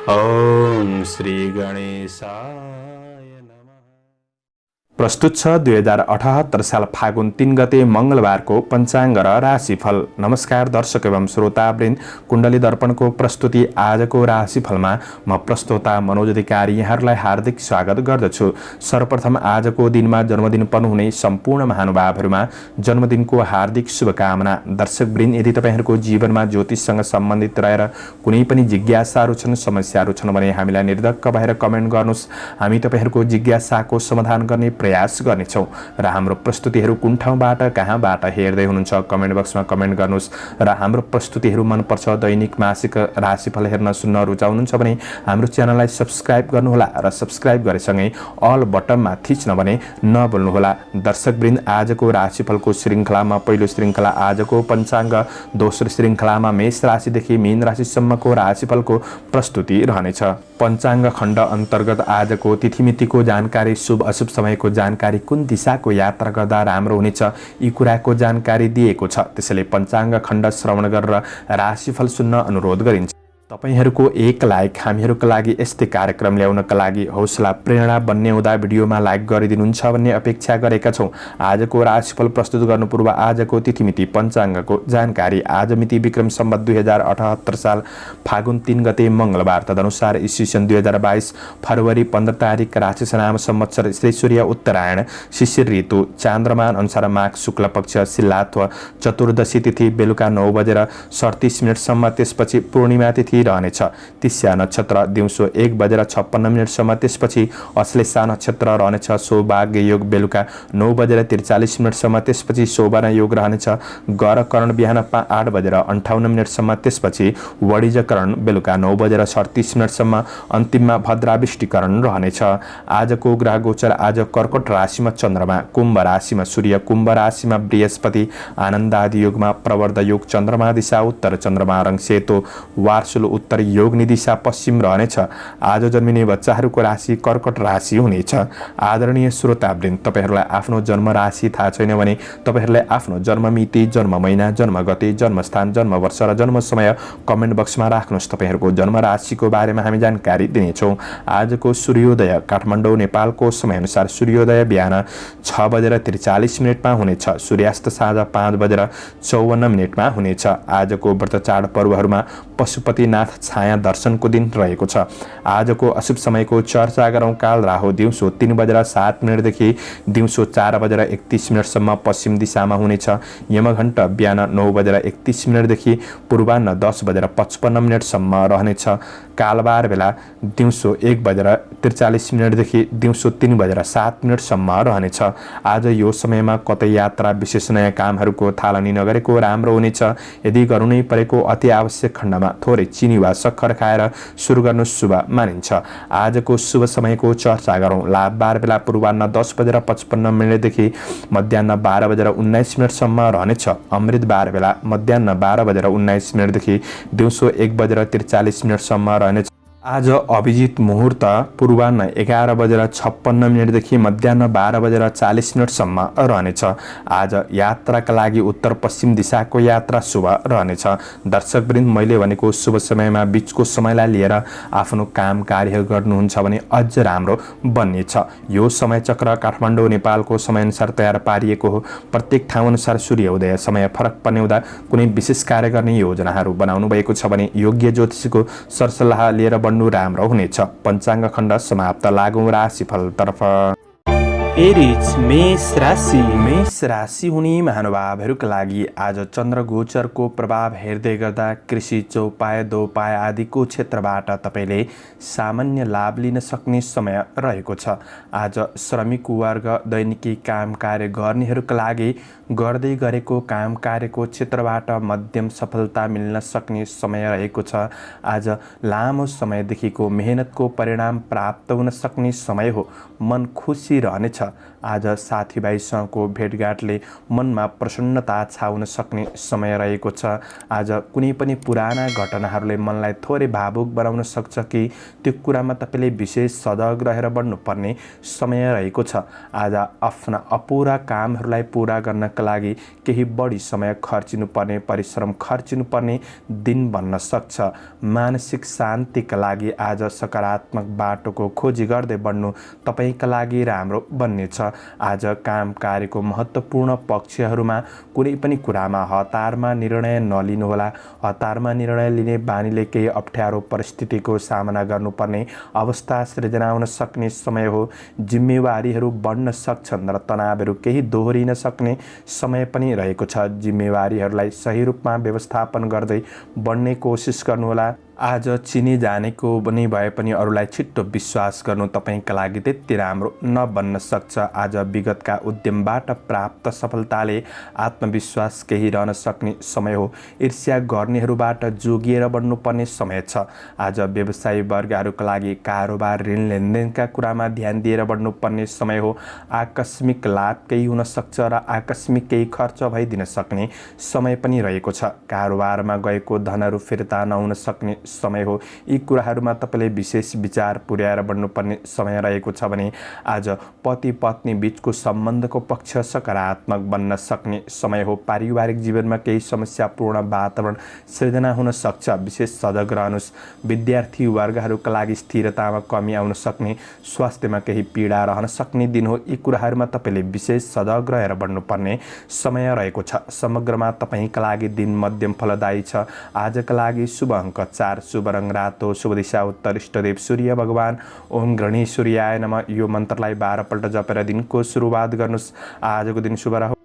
ओम श्री गणेशाय नमः। प्रस्तुत छ 2078 साल फागुन 3 गते मंगलबारको पञ्चाङ्ग र राशिफल। नमस्कार दर्शक एवं श्रोतावृन्द, कुण्डली दर्पणको प्रस्तुति आजको राशिफलमा म प्रस्तोता मनोज अधिकारी यहाँहरूलाई हार्दिक स्वागत गर्दछु। सर्वप्रथम आजको दिनमा जन्मदिन पर्नुहुने सम्पूर्ण महानुभावहरूमा जन्मदिनको हार्दिक शुभकामना। दर्शकवृन्द, यदि तपाईहरूको जीवनमा ज्योतिषसँग सम्बन्धित रहेर कुनै पनि जिज्ञासाहरू छन्, समस्याहरू छन् भने हामीलाई निर्धक्क भएर कमेन्ट गर्नुहोस्। हामी तपाईहरूको जिज्ञासाको समाधान गर्ने प्रयास गर्नेछौँ र हाम्रो प्रस्तुतिहरू कुन ठाउँबाट कहाँबाट हेर्दै हुनुहुन्छ कमेन्ट बक्समा कमेन्ट गर्नुहोस्। र हाम्रो प्रस्तुतिहरू मनपर्छ, दैनिक मासिक राशिफल हेर्न सुन्न रुचाउनुहुन्छ भने हाम्रो च्यानललाई सब्स्क्राइब गर्नुहोला र सब्स्क्राइब गरेसँगै अल बटनमा थिच्न भने नभुल्नुहोला। दर्शकवृन्द, आजको राशिफलको श्रृङ्खलामा पहिलो श्रृङ्खला आजको पञ्चाङ्ग, दोस्रो श्रृङ्खलामा मेष राशिदेखि मीन राशिसम्मको राशिफलको प्रस्तुति रहनेछ। पञ्चाङ्ग खण्ड अन्तर्गत आजको तिथिमितिको जानकारी, शुभ अशुभ समयको जानकारी, कुन दिशाको यात्रा गर्दा राम्रो हुनेछ, यी कुराको जानकारी दिएको छ। त्यसैले पञ्चाङ्ग खण्ड श्रवण गरेर राशिफल सुन्न अनुरोध गरिन्छ। तपाईहरूको एक लाइक हामीहरूका लागि यस्तै कार्यक्रम ल्याउनका लागि हौसला प्रेरणा बन्ने हुँदा भिडियोमा लाइक गरिदिनुहुन्छ भन्ने अपेक्षा गरेका छौँ। आजको राशिफल प्रस्तुत गर्नु पूर्व आजको तिथिमिति पञ्चाङ्गको जानकारी। आज मिति विक्रम सम्वत 2078 साल फागुन 3 गते मंगलबार, तदनुसार ईस्वीसन 2022 फरवरी 15 तारिक, राशिसनाम संवत्सर श्री सूर्य उत्तरायण, शिशिर ऋतु, चान्द्रमान अनुसार माघ शुक्ल पक्ष, शिलात्व, चतुर्दशी तिथि बेलुका 9:37 त्यसपछि पूर्णिमा तिथि रहनेछ। तिस्या नक्षत्र दिउँसो 1:56 त्यसपछि अश्लेषा नक्षत्र रहनेछ। सौभाग्य योग बेलुका 9:43 त्यसपछि शोभन योग रहनेछ। गरकरण बिहान 8:58 त्यसपछि वणिजकरण बेलुका 9:38 अन्तिममा भद्राविष्टिकरण रहनेछ। आजको ग्रह गोचर। आज कर्कट राशिमा चन्द्रमा, कुम्भ राशिमा सूर्य, कुम्भ राशिमा बृहस्पति, आनन्दादि योगमा प्रवर्ध योग, चन्द्रमा दिशा उत्तर, चन्द्रमा रङ सेतो, वार्सुल उत्तर, योगनी दिशा पश्चिम रहनेछ। आज जन्मिने बच्चाहरूको राशि कर्कट राशि हुनेछ। आदरणीय श्रोतावृन्द, तपाईहरूलाई आफ्नो जन्म राशि थाहा छैन भने तपाईहरूले आफ्नो जन्म मिति, जन्म महिना, जन्म गते, जन्मस्थान, जन्म वर्ष र जन्म समय कमेन्ट बक्समा राख्नुहोस्। तपाईहरूको जन्म राशिको बारेमा हामी जानकारी दिनेछौँ। आजको सूर्योदय काठमाडौँ नेपालको समयअनुसार सूर्योदय बिहान 6:43 हुनेछ। सूर्यास्त साँझ 5:54 हुनेछ। आजको व्रत चाड पर्वहरूमा पशुपतिनाथ छाया दर्शनको दिन रहेको छ। आजको अशुभ समयको चर्चा गरौँ। काल राहु दिउँसो 3:07 देखि दिउँसो 4:31 पश्चिम दिशामा हुनेछ। यमघण्ट बिहान 9:31 देखि पूर्वाह्न 10:55 रहनेछ। कालबार बेला दिउँसो 1:43 देखि दिउँसो 3:07 रहनेछ। आज यो समयमा कतै यात्रा, विशेष नयाँ कामहरूको थालनी नगरेको राम्रो हुनेछ। यदि गर्नु नै परेको अति आवश्यक खण्डमा थोरै चिनी वा सक्खर खाएर सुरु गर्नु शुभ मानिन्छ। आजको शुभ समयको चर्चा गरौँ। लाभबार बेला पूर्वाह्न 10:55 देखि मध्याह्न 12:19 रहनेछ। अमृतबार बेला मध्याह्न 12:19 देखि दिउँसो 1:43 रहनेछ। आज अभिजित मुहुर्त पूर्वाह्न 11:56 देखि मध्याह्न 12:40 रहनेछ। आज यात्राका लागि उत्तर पश्चिम दिशाको यात्रा शुभ रहनेछ। दर्शकवृन्द, मैले भनेको शुभ समयमा बिचको समयलाई लिएर आफ्नो काम कार्य गर्नुहुन्छ भने अझ राम्रो बन्नेछ। यो समय चक्र काठमाडौँ नेपालको समयअनुसार तयार पारिएको हो। प्रत्येक ठाउँअनुसार सूर्योदय समय फरक पर्ने हुँदा कुनै विशेष कार्य गर्ने योजनाहरू बनाउनु भएको छ भने योग्य ज्योतिषीको सरसल्लाह लिएर राम्रो हुनेछ। पञ्चाङ्ग खण्ड समाप्त। लागौं राशिफलतर्फ। एरिज मेष राशि। मेष राशि हुने महानुभावहरूका लागि आज चन्द्र गोचरको प्रभाव हेर्दै गर्दा कृषि, चौपाय, दोपाय आदिको क्षेत्रबाट तपाईले सामान्य लाभ लिन सक्ने समय रहेको छ। आज श्रमिक वर्ग, दैनिकी काम कार्य गर्नेहरूका लागि गर्दै गरेको काम कार्यको क्षेत्रबाट मध्यम सफलता मिल्न सक्ने समय रहेको छ। आज लामो समयदेखिको मेहनतको परिणाम प्राप्त हुन सक्ने समय हो। मन खुसी रहनेछ। छ। आज साथीभाइसँगको भेटघाटले मनमा प्रसन्नता छाउन सक्ने समय रहेको छ। आज कुनै पनि पुराना घटनाहरूले मनलाई थोरै भावुक बनाउन सक्छ कि त्यो कुरामा तपाईँले विशेष सजग रहेर बढ्नुपर्ने समय रहेको छ। आज आफ्ना अपुरा कामहरूलाई पुरा गर्नका लागि केही बढी समय खर्चिनुपर्ने, परिश्रम खर्चिनुपर्ने दिन बन्न सक्छ। मानसिक शान्तिका लागि आज सकारात्मक बाटोको खोजी गर्दै बढ्नु तपाईँका लागि राम्रो बन्नेछ। आज काम कार्यको महत्त्वपूर्ण पक्षहरूमा कुनै पनि कुरामा हतारमा निर्णय नलिनुहोला। हतारमा निर्णय लिने बानीले केही अप्ठ्यारो परिस्थितिको सामना गर्नुपर्ने अवस्था सृजना हुन सक्ने समय हो। जिम्मेवारीहरू बढ्न सक्छन् र तनावहरू केही दोहोरिन सक्ने समय पनि रहेको छ। जिम्मेवारीहरूलाई सही रूपमा व्यवस्थापन गर्दै बढ्ने कोसिस गर्नुहोला। आज चिनी जानेको पनि भए पनि अरूलाई छिट्टो विश्वास गर्नु तपाईँका लागि त्यति राम्रो नबन्न सक्छ। आज विगतका उद्यमबाट प्राप्त सफलताले आत्मविश्वास केही रहन सक्ने समय हो। ईर्ष्या गर्नेहरूबाट जोगिएर बढ्नुपर्ने समय छ। आज व्यवसायी वर्गहरूका लागि कारोबार, ऋण लेनदेनका कुरामा ध्यान दिएर बढ्नुपर्ने समय हो। आकस्मिक लाभ केही हुन सक्छ र आकस्मिक केही खर्च भइदिन सक्ने समय पनि रहेको छ। कारोबारमा गएको धनहरू फिर्ता नहुन सक्ने समय हो। यी कुराहरूमा तपाईँले विशेष विचार पुर्याएर बढ्नुपर्ने समय रहेको छ भने आज पति पत्नी बीचको सम्बन्धको पक्ष सकारात्मक बन्न सक्ने समय हो। पारिवारिक जीवनमा केही समस्यापूर्ण वातावरण सृजना हुन सक्छ। विशेष सजग रहनुहोस्। विद्यार्थी वर्गहरूका लागि स्थिरतामा कमी आउन सक्ने, स्वास्थ्यमा केही पीडा रहन सक्ने दिन हो। यी कुराहरूमा तपाईँले विशेष सजग रहेर बढ्नुपर्ने समय रहेको छ। समग्रमा तपाईँका लागि दिन मध्यम फलदायी छ। आजका लागि शुभ अङ्क 4, शुभ रङ रातो, शुभ दिशा उत्तर, इष्टदेव सूर्य भगवान। ओम गणेश सूर्याय नमः। यो मन्त्रलाई 12 पल्ट जपेर दिनको सुरुवात गर्नुहोस्। आजको दिन शुभ रहोस्।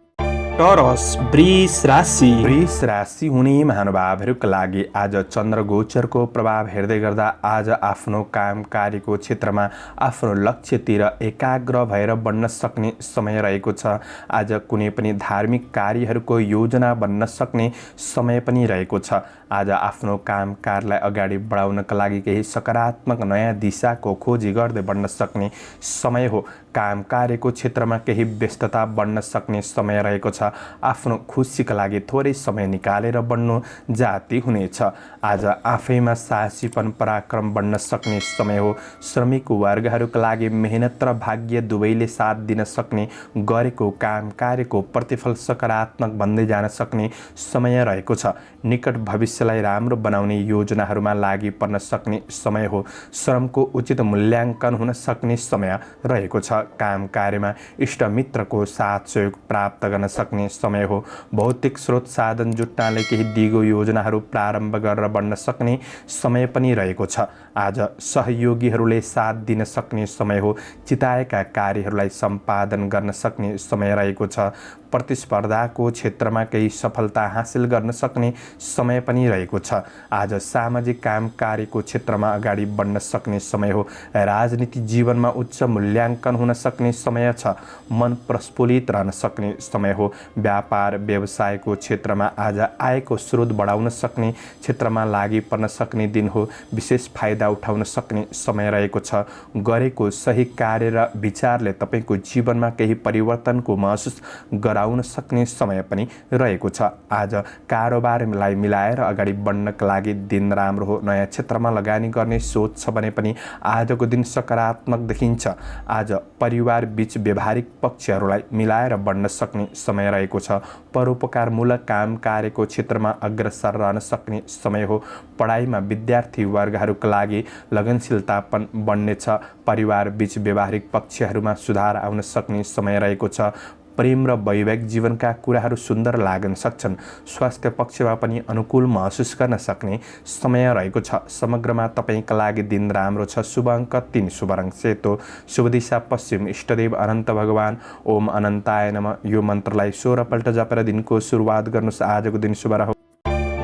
टोरस वृष राशि। वृष राशि हुने महानुभावहरूका लागि आज चन्द्र गोचरको प्रभाव हेर्दै गर्दा आज आफ्नो काम कार्यको क्षेत्रमा आफ्नो लक्ष्यतिर एकाग्र भएर बढ्न सक्ने समय रहेको छ। आज कुनै पनि धार्मिक कार्यहरूको योजना बन्न सक्ने समय पनि रहेको छ। आज आफ्नो काम कार्यलाई अगाडि बढाउनका लागि केही सकारात्मक नयाँ दिशाको खोजी गर्दै बढ्न सक्ने समय हो। काम कार्यको क्षेत्रमा केही व्यस्तता बढ्न सक्ने समय रहेको छ। आफ्नो खुसीका लागि थोरै समय निकालेर बढ्नु जाति हुनेछ। आज आफैमा साहसीपन पराक्रम बढ्न सक्ने समय हो। श्रमिक वर्गहरूका लागि मेहनत र भाग्य दुवैले साथ दिन सक्ने, गरेको काम कार्यको प्रतिफल सकारात्मक बन्दै जान सक्ने समय रहेको छ। निकट भविष्यलाई राम्रो बनाउने योजनाहरूमा लागि पर्न सक्ने समय हो। श्रमको उचित मूल्याङ्कन हुन सक्ने समय रहेको छ। काम कार्यमा इष्टमित्रको साथ सहयोग प्राप्त गर्न सक्ने समय हो। भौतिक स्रोत साधन जुट्नाले केही दिगो योजनाहरू प्रारम्भ गरेर बढ्न सक्ने समय पनि रहेको छ। आज सहयोगीहरूले साथ दिन सक्ने समय हो। चिताएका कार्यहरूलाई सम्पादन गर्न सक्ने समय रहेको छ। प्रतिस्पर्धाको क्षेत्रमा केही सफलता हासिल गर्न सक्ने समय पनि रहेको छ। आज सामाजिक काम कार्यको क्षेत्रमा अगाडि बढ्न सक्ने समय हो। राजनीति जीवनमा उच्च मूल्याङ्कन हुन सक्ने समय छ। मन प्रस्फुलित रहन सक्ने समय हो। व्यापार व्यवसायको क्षेत्रमा आज आयको स्रोत बढाउन सक्ने क्षेत्रमा लागि पर्न सक्ने दिन हो। विशेष फाइदा उठाउन सक्ने समय रहेको छ। गरेको सही कार्य र विचारले तपाईँको जीवनमा केही परिवर्तनको महसुस गराउन सक्ने समय पनि रहेको छ। आज कारोबारलाई मिलाएर अगाडि बढ्नका लागि दिन राम्रो हो। नयाँ क्षेत्रमा लगानी गर्ने सोच छ भने पनि आजको दिन सकारात्मक देखिन्छ। आज परिवार बीच व्यवहारिक पक्षहरूलाई मिलाएर बढ्न सक्ने समय रहेको छ। परोपकारमूलक काम कार्यको क्षेत्रमा अग्रसर रहन सक्ने समय हो। पढाइमा विद्यार्थी वर्गहरूका लागि लगनशीलतापन बढ्नेछ। परिवार बीच व्यवहारिक पक्षहरूमा सुधार आउन सक्ने समय रहेको छ। प्रेम र वैवाहिक जीवनका कुराहरू सुन्दर लाग्न सक्छन्। स्वास्थ्य पक्षमा पनि अनुकूल महसुस गर्न सक्ने समय रहेको छ। समग्रमा तपाईँका लागि दिन राम्रो छ। शुभ अङ्क 3, शुभ रङ सेतो, शुभ दिशा पश्चिम, इष्टदेव अनन्त भगवान। ओम अनन्ताय नमः। यो मन्त्रलाई 16 पल्ट जपेर दिनको सुरुवात गर्नुहोस्। आजको दिन शुभ रहोस्।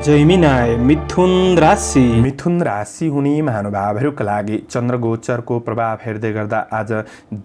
जैमिनाय मिथुन राशि। मिथुन राशि हुने महानुभावहरूका लागि चन्द्रगोचरको प्रभाव हेर्दै गर्दा आज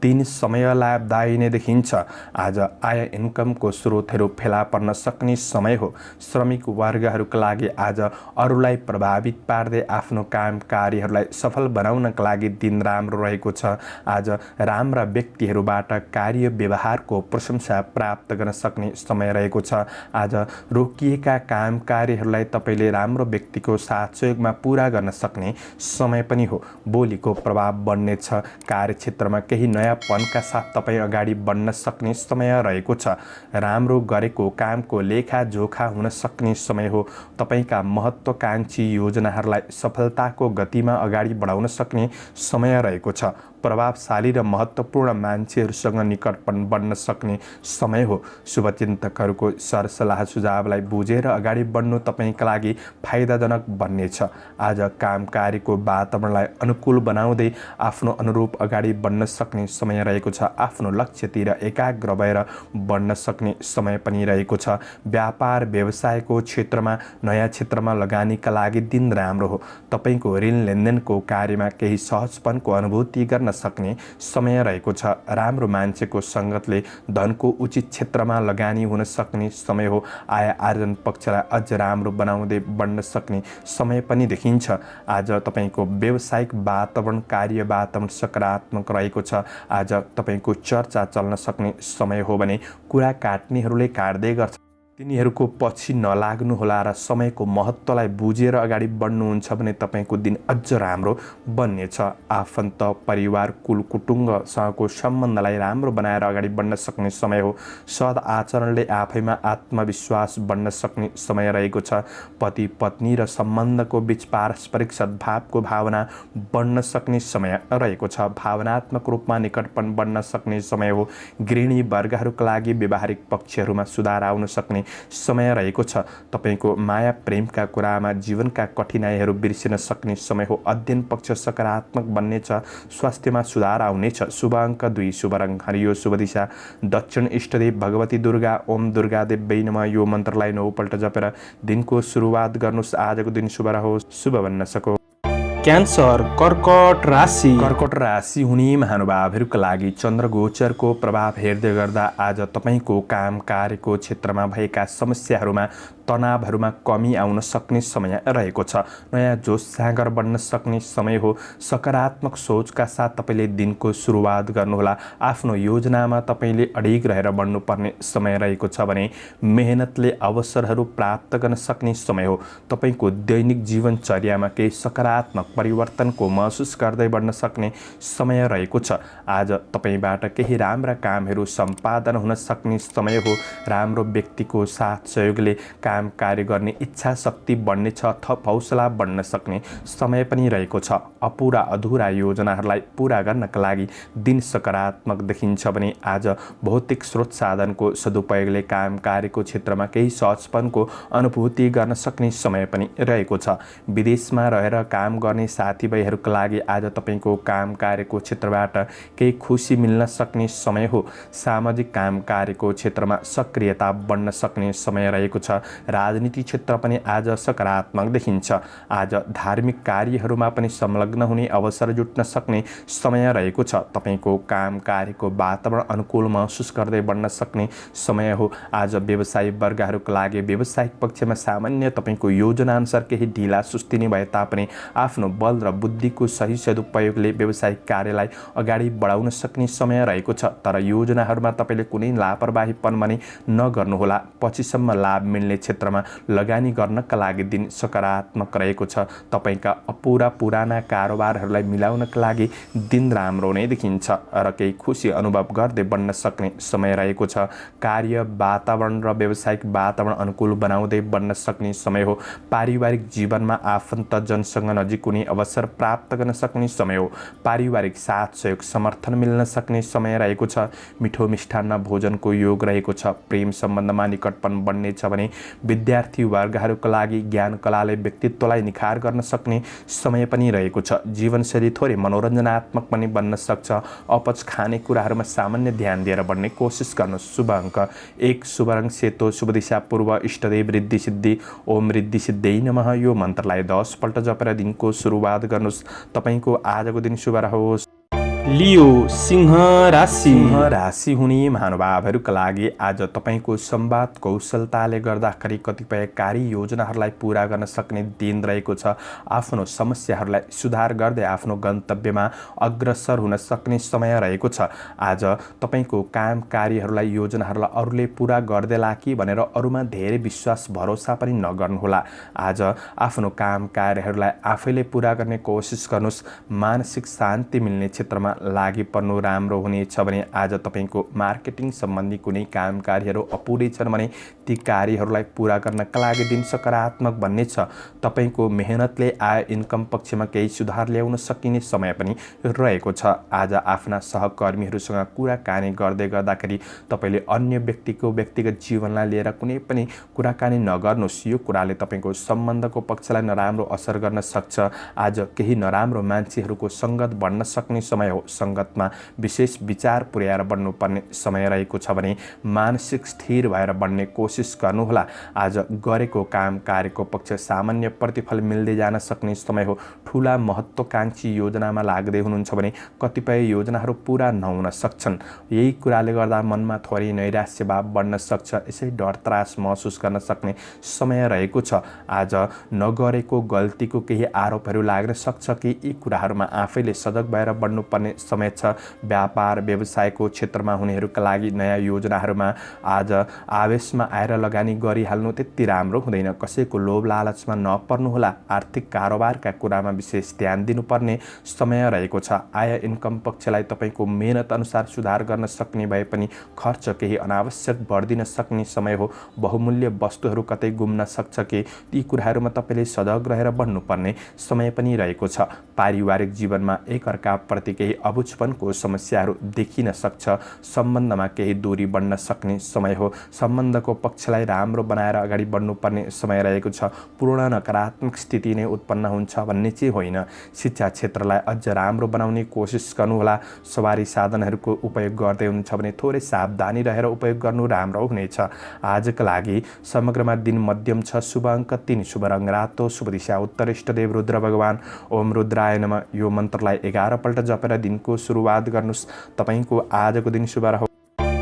दिन समय लाभदायी नै देखिन्छ। आज आय इन्कमको स्रोतहरू फेला पर्न सक्ने समय हो। श्रमिक वर्गहरूका लागि आज अरूलाई प्रभावित पार्दै आफ्नो काम कार्यहरूलाई सफल बनाउनका लागि दिन राम्रो रहेको छ। आज राम्रा व्यक्तिहरूबाट कार्य व्यवहारको प्रशंसा प्राप्त गर्न सक्ने समय रहेको छ। आज रोकिएका काम कार्यहरूलाई तपाईले राम्रो व्यक्तिको साथ सहयोगमा पूरा गर्न सक्ने समय पनि हो। बोलीको प्रभाव बढ्नेछ। कार्यक्षेत्रमा केही नयाँपनका साथ तपाईँ अगाडि बढ्न सक्ने समय रहेको छ। राम्रो गरेको कामको लेखाजोखा हुन सक्ने समय हो। तपाईँका महत्त्वकांक्षी योजनाहरूलाई सफलताको गतिमा अगाडि बढाउन सक्ने समय रहेको छ। प्रभावशाली र महत्त्वपूर्ण मान्छेहरूसँग निकटपन बढ्न सक्ने समय हो। शुभचिन्तकहरूको सरसल्लाह सुझावलाई बुझेर अगाडि बढ्नु तपाईँका लागि फाइदाजनक बन्नेछ। आज काम कार्यको वातावरणलाई अनुकूल बनाउँदै आफ्नो अनुरूप अगाडि बढ्न सक्ने समय रहेको छ। आफ्नो लक्ष्यतिर एकाग्र भएर बढ्न सक्ने समय पनि रहेको छ। व्यापार व्यवसायको क्षेत्रमा नयाँ क्षेत्रमा लगानीका लागि दिन राम्रो हो। तपाईँको ऋण लेनदेनको कार्यमा केही सहजपनको अनुभूति गर्न सक्ने समय रहेको छ। राम्रो मान्छेको सङ्गतले धनको उचित क्षेत्रमा लगानी हुन सक्ने समय हो। आय आर्जन पक्षलाई अझ राम्रो बनाउँदै बढ्न सक्ने समय पनि देखिन्छ। आज तपाईँको व्यावसायिक वातावरण कार्य वातावरण सकारात्मक रहेको छ। आज तपाईँको चर्चा चल्न सक्ने समय हो भने कुरा काट्नेहरूले काट्दै गर्छ। तिनीहरूको पछि नलाग्नुहोला र समयको महत्त्वलाई बुझेर अगाडि बढ्नुहुन्छ भने तपाईँको दिन अझ राम्रो बन्नेछ। आफन्त परिवार कुल कुटुम्बसँगको सम्बन्धलाई राम्रो बनाएर अगाडि बढ्न सक्ने समय हो। सद आचरणले आफैमा आत्मविश्वास बढ्न सक्ने समय रहेको छ। पति पत्नी र सम्बन्धको बीच पारस्परिक सद्भावको भावना बढ्न सक्ने समय रहेको छ। भावनात्मक रूपमा निकटपन बढ्न सक्ने समय हो। गृहिणी वर्गहरूका लागि व्यवहारिक पक्षहरूमा सुधार आउन सक्ने समय रहेको छ। तपाईँको माया प्रेमका कुरामा जीवनका कठिनाइहरू बिर्सिन सक्ने समय हो। अध्ययन पक्ष सकारात्मक बन्नेछ। स्वास्थ्यमा सुधार आउनेछ। शुभ अङ्क 2, शुभ रङ हरियो, शुभ दिशा दक्षिण। इष्टदेव भगवती दुर्गा। ओम दुर्गा देव्यै नमः। यो मन्त्रलाई 9 पल्ट जपेर दिनको सुरुवात गर्नुहोस्। आजको दिन शुभ रहोस्, शुभ बन्न सको। क्यान्सर कर्कट राशि। कर्कट राशि हुने महानुभावहरूका लागि चन्द्रगोचरको प्रभाव हेर्दै गर्दा आज तपाईँको काम कार्यको क्षेत्रमा भएका समस्याहरूमा तनावहरूमा कमी आउन सक्ने समय रहेको छ। नयाँ जोस जाँगर बन्न सक्ने समय हो। सकारात्मक सोचका साथ तपाईँले दिनको सुरुवात गर्नुहोला। आफ्नो योजनामा तपाईँले अडिग रहेर बढ्नुपर्ने समय रहेको छ भने मेहनतले अवसरहरू प्राप्त गर्न सक्ने समय हो। तपाईँको दैनिक जीवनचर्यामा केही सकारात्मक परिवर्तनको महसुस गर्दै बढ्न सक्ने समय रहेको छ। आज तपाईँबाट केही राम्रा कामहरू सम्पादन हुन सक्ने समय हो। राम्रो व्यक्तिको साथ सहयोगले काम कार्य गर्ने इच्छा शक्ति बढ्नेछ। थप हौसला बढ्न सक्ने समय पनि रहेको छ। अपुरा अधुरा योजनाहरूलाई पूरा गर्नका लागि दिन सकारात्मक देखिन्छ भने आज भौतिक स्रोत साधनको सदुपयोगले काम कार्यको क्षेत्रमा केही सहजपनको अनुभूति गर्न सक्ने समय पनि रहेको छ। विदेशमा रहेर काम गर्ने साथीभाइहरूका लागि आज तपाईँको काम कार्यको क्षेत्रबाट केही खुसी मिल्न सक्ने समय हो। सामाजिक काम कार्यको क्षेत्रमा सक्रियता बढ्न सक्ने समय रहेको छ। राजनीति क्षेत्र पनि आज सकारात्मक देखिन्छ। आज धार्मिक कार्यहरूमा पनि संलग्न हुने अवसर जुट्न सक्ने समय रहेको छ। तपाईँको काम कार्यको वातावरण अनुकूल महसुस गर्दै बढ्न सक्ने समय हो। आज व्यवसायी वर्गहरूका लागि व्यावसायिक पक्षमा सामान्य तपाईँको योजनाअनुसार केही ढिला सुस्ती भए तापनि आफ्नो बल र बुद्धिको सही सदुपयोगले व्यावसायिक कार्यलाई अगाडि बढाउन सक्ने समय रहेको छ। तर योजनाहरूमा तपाईँले कुनै लापरवाहीपन भने नगर्नुहोला। पछिसम्म लाभ मिल्ने क्षेत्रमा लगानी गर्नका लागि दिन सकारात्मक रहेको छ। तपाईँका अपुरा पुराना कारोबारहरूलाई मिलाउनका लागि दिन राम्रो नै देखिन्छ र केही खुसी अनुभव गर्दै बढ्न सक्ने समय रहेको छ। कार्य वातावरण र व्यावसायिक वातावरण अनुकूल बनाउँदै बढ्न सक्ने समय हो। पारिवारिक जीवनमा आफन्तजनसँग नजिक हुने हुने अवसर प्राप्त गर्न सक्ने समय हो। पारिवारिक साथ सहयोग समर्थन मिल्न सक्ने समय रहेको छ। मिठो मिष्ठान्न भोजनको योग रहेको छ। प्रेम सम्बन्धमा निकटपन बढ्नेछ भने विद्यार्थी वर्गहरूका लागि ज्ञान कलाले व्यक्तित्वलाई निखार गर्न सक्ने समय पनि रहेको छ। जीवनशैली थोरै मनोरञ्जनात्मक पनि बन्न सक्छ। अपच खाने कुराहरूमा सामान्य ध्यान दिएर बढ्ने कोसिस गर्नु। शुभ अङ्क 1, शुभ रङ सेतो, शुभ दिशा पूर्व, इष्टदेव रिद्धि सिद्धि। ओम रिद्धि सिद्धियै नमः यो मन्त्रलाई 10 पल्ट जपेर दिनको सुरुवात गर्नुहोस्। तपाईँको आजको दिन शुभ रहोस्। लियो सिंह राशि। सिंह राशि हुने महानुभावहरूका लागि आज तपाईँको संवाद कौशलताले गर्दाखेरि कतिपय कार्य योजनाहरूलाई पूरा गर्न सक्ने दिन रहेको छ। आफ्नो समस्याहरूलाई सुधार गर्दै आफ्नो गन्तव्यमा अग्रसर हुन सक्ने समय रहेको छ। आज तपाईँको काम कार्यहरूलाई योजनाहरूलाई अरूले पूरा गर्दैला कि भनेर अरूमा धेरै विश्वास भरोसा पनि नगर्नुहोला। आज आफ्नो काम कार्यहरूलाई आफैले पूरा गर्ने कोसिस गर्नुहोस्। मानसिक शान्ति मिल्ने क्षेत्रमा लागि पर्नु राम्रो हुनेछ भने आज तपाईँको मार्केटिङ सम्बन्धी कुनै काम कार्यहरू अपुरै छन् भने ती कार्यहरूलाई पूरा गर्नका लागि दिन सकारात्मक बन्नेछ। तपाईँको मेहनतले आय इन्कम पक्षमा केही सुधार ल्याउन सकिने समय पनि रहेको छ। आज आफ्ना सहकर्मीहरूसँग कुराकानी गर्दै गर्दाखेरि तपाईँले अन्य व्यक्तिको व्यक्तिगत जीवनलाई लिएर कुनै पनि कुराकानी नगर्नुहोस्। यो कुराले तपाईँको सम्बन्धको पक्षलाई नराम्रो असर गर्न सक्छ। आज केही नराम्रो मान्छेहरूको सङ्गत बढ्न सक्ने समय हो। सङ्गतमा विशेष विचार पुर्याएर बढ्नुपर्ने समय रहेको छ भने मानसिक स्थिर भएर बढ्ने कोसिस गर्नुहोला। आज गरेको काम कार्यको पक्ष सामान्य प्रतिफल मिल्दै जान सक्ने समय हो। ठुला महत्त्वकाङ्क्षी योजनामा लाग्दै हुनुहुन्छ भने कतिपय योजनाहरू पुरा नहुन सक्छन्। यही कुराले गर्दा मनमा थोरै नैराश्य भाव बढ्न सक्छ। यसै डर त्रास महसुस गर्न सक्ने समय रहेको छ। आज नगरेको गल्तीको केही आरोपहरू लाग्न सक्छ कि यी कुराहरूमा आफैले सजग भएर बढ्नुपर्ने समय छ। व्यापार व्यवसायको क्षेत्रमा हुनेहरूका लागि नयाँ योजनाहरूमा आज आवेशमा आएर लगानी गरिहाल्नु त्यति राम्रो हुँदैन। कसैको लोभ लालचमा नपर्नुहोला। आर्थिक कारोबारका कुरामा विशेष ध्यान दिनुपर्ने समय रहेको छ। आय इन्कम पक्षलाई तपाईँको मेहनत अनुसार सुधार गर्न सक्ने भए पनि खर्च केही अनावश्यक बढ्दिन सक्ने समय हो। बहुमूल्य वस्तुहरू कतै गुम्न सक्छ कि ती कुराहरूमा तपाईँले सजग रहेर बढ्नुपर्ने समय पनि रहेको छ। पारिवारिक जीवनमा एकअर्काप्रति केही अबुझपनको समस्याहरू देखिन सक्छ। सम्बन्धमा केही दूरी बढ्न सक्ने समय हो। सम्बन्धको पक्षलाई राम्रो बनाएर अगाडि बढ्नुपर्ने समय रहेको छ। पूर्ण नकारात्मक स्थिति नै उत्पन्न हुन्छ भन्ने चाहिँ होइन। शिक्षा क्षेत्रलाई अझ राम्रो बनाउने कोसिस गर्नुहोला। सवारी साधनहरूको उपयोग गर्दै हुनुहुन्छ भने थोरै सावधानी रहेर उपयोग गर्नु राम्रो हुनेछ। आजका लागि समग्रमा दिन मध्यम छ। शुभ अङ्क 3, शुभ रङ रातो, शुभ दिशा उत्तर, इष्टदेव रुद्र भगवान। ओम रुद्राय नमः यो मन्त्रलाई 11 पल्ट जपेर दिनको सुरुवात गर्नुहोस्। तपाईँको आजको दिन शुभ रहोस्।